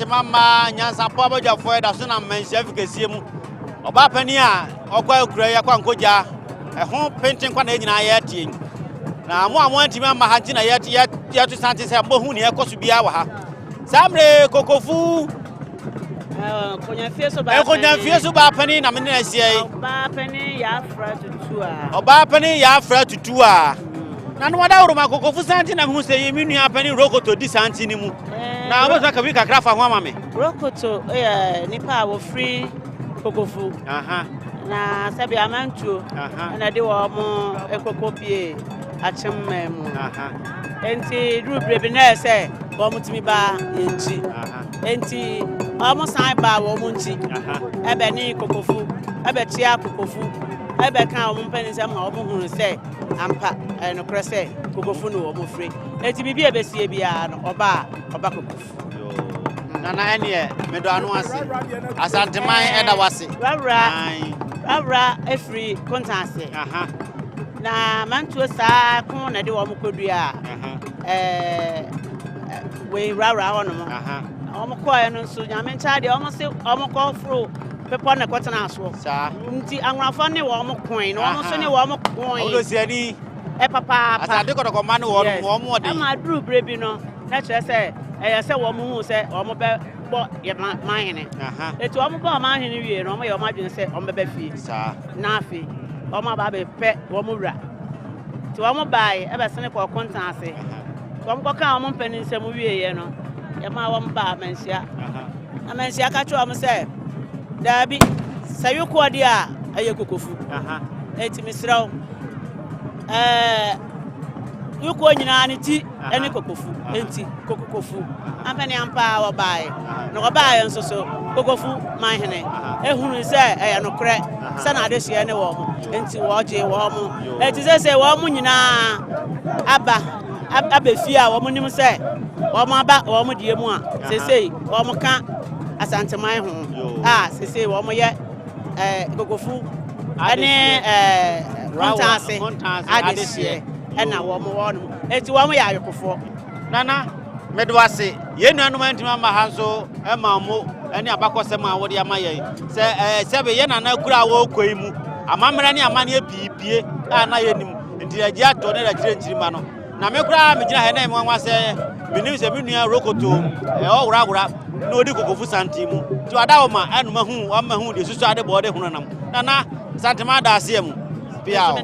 mama NYANSAPO abajafo da so na mansia fikesie mu oba pani a okwa akura ya kwa nkoja ho pentin kwa na nyina ya tie na mo amwanti mama ha ntina ya to sante se mbo hu ne ekoso bia wa ha samre kokofu konya fie so ba pani na me na sie oba pani ya afra tutu a na no wada uruma kokofu sante na hu se yemi nua pani rokoto di sante ni mu na obo ka bi kakra fa ho amame rokoto nipa wo free kokofu na sabi amantuo na de wo mo ekokopie achemme mu enti rubrebe na ese wo mutimi ba enti enti omo san ba wo mu nti ebe ni kokofu ebe tia kokofu ebe kan wo mpani se ma wo hunu se ampa no krese kokofu no wo mo free enti bibi ebesie bia no oba kokofu nana ene medo anu ase Asanteman eda wase Rawra efri kontanse na mantuo saa kon na de wo mkodua we rawra hono mo omo koe no nso nyame ncha de omo se omo ko fro pepo na kwetena aso saa nti anwrafo ne wo omo koin no omo so ne wo omo koin o si ani papa asade ko ko ma ne wo no mo de ma dru brebi no na kire se se wo mo hu se omo be bo ye mahene etu omo bo mahene wie no omo ye omo adwen se omo be fie saa na afi omo ba be pe wo mo wura ti omo bai e be sene ko kontanse omo ko kan omo mpani nsem wie ye no ye ma wo mba amansia ka cho omo se dabi sayuko dia aye kokofu eti misrawo yuko nyina ne ti ene kokofu enti kokofu ampani ampa wo bai no wo bai nso so kokofu mahene ehunu se eya no kre se na ade hie ne wo mo enti wo je wo mo enti se wo mo nyina abefia wo mo nim se wo mo aba wo mo die mu a sesei wo mo ka Asanteman ho sesei wo mo ye kokofu ane kontanse ade hie ena wo mo wono enti wo mo ya ayokofo nana medwase ye nuanu mantima ma hanso e ma mo ene abakosem a wo de amaye se sebe ye nana kura wo koi mu amamra ne amane pipie na ye nim enti agi ato ne da kire nkirima no na me kura me gina he na mo anwa se menim se menua rokoto o wura na odi kokofu santimu ti wada wo ma enu mahu de susu ade bode hunanam nana Asanteman da ase mu biao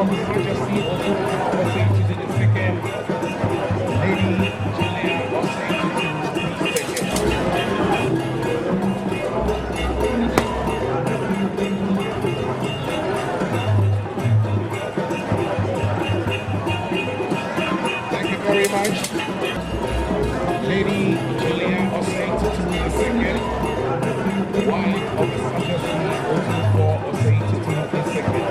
of His Majesty Otunfo Osei to the second, Lady Julia Osei to the second. Thank you very much. Lady Julia Osei to the second, wife of His Majesty Otunfo Osei to the second.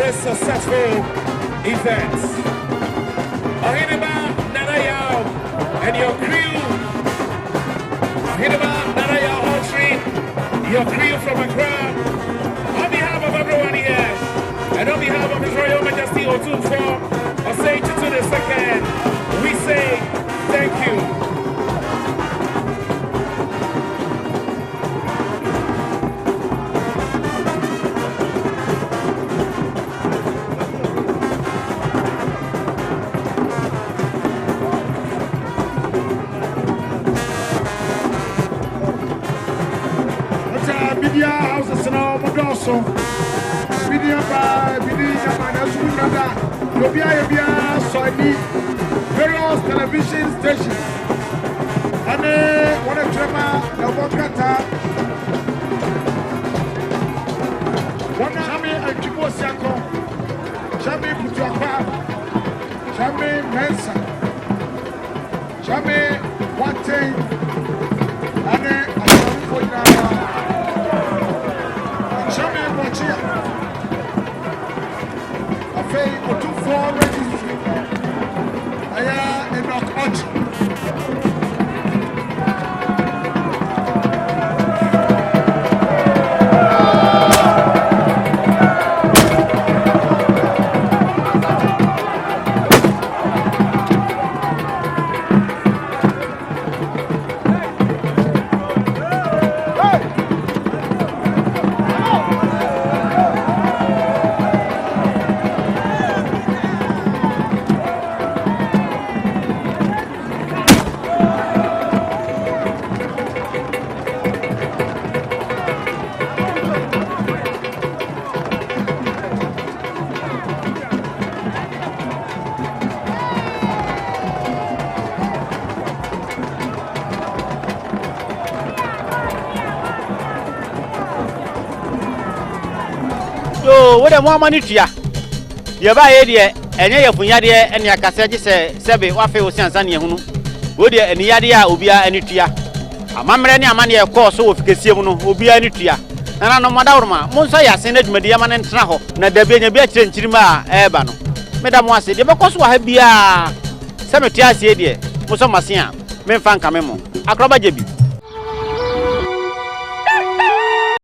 Successful events. Ahiniba Nanayao and your crew. Ahiniba Nanayao Altry, your crew from Accra. On behalf of everyone here, and on behalf of His Royal Majesty Otunfo Osei to the second, we say thank you. Various television stations. And what a drama, the Wakata. One Jami and Kibo Siako, Jami Putuapa, Jami Mensa, Jami Wate, and Jami Wachia. A fake or 2-4 registry. I not much. What a more money to ya. You buy idea, and your Punyadia and your Cassages say, Sebi, Waffle, Sansani, would you any idea, Ubia, and Utia? A mamma money, of course, so if Cassiano, Ubia, and Utia. And I know Madama, Monsaya, send it Mediaman and Traho, not the Benya Beach and Chirima, Ebano. Madame was it, because what be a cemetery, Musamasia, Menfan Camemo, Acrobajebi.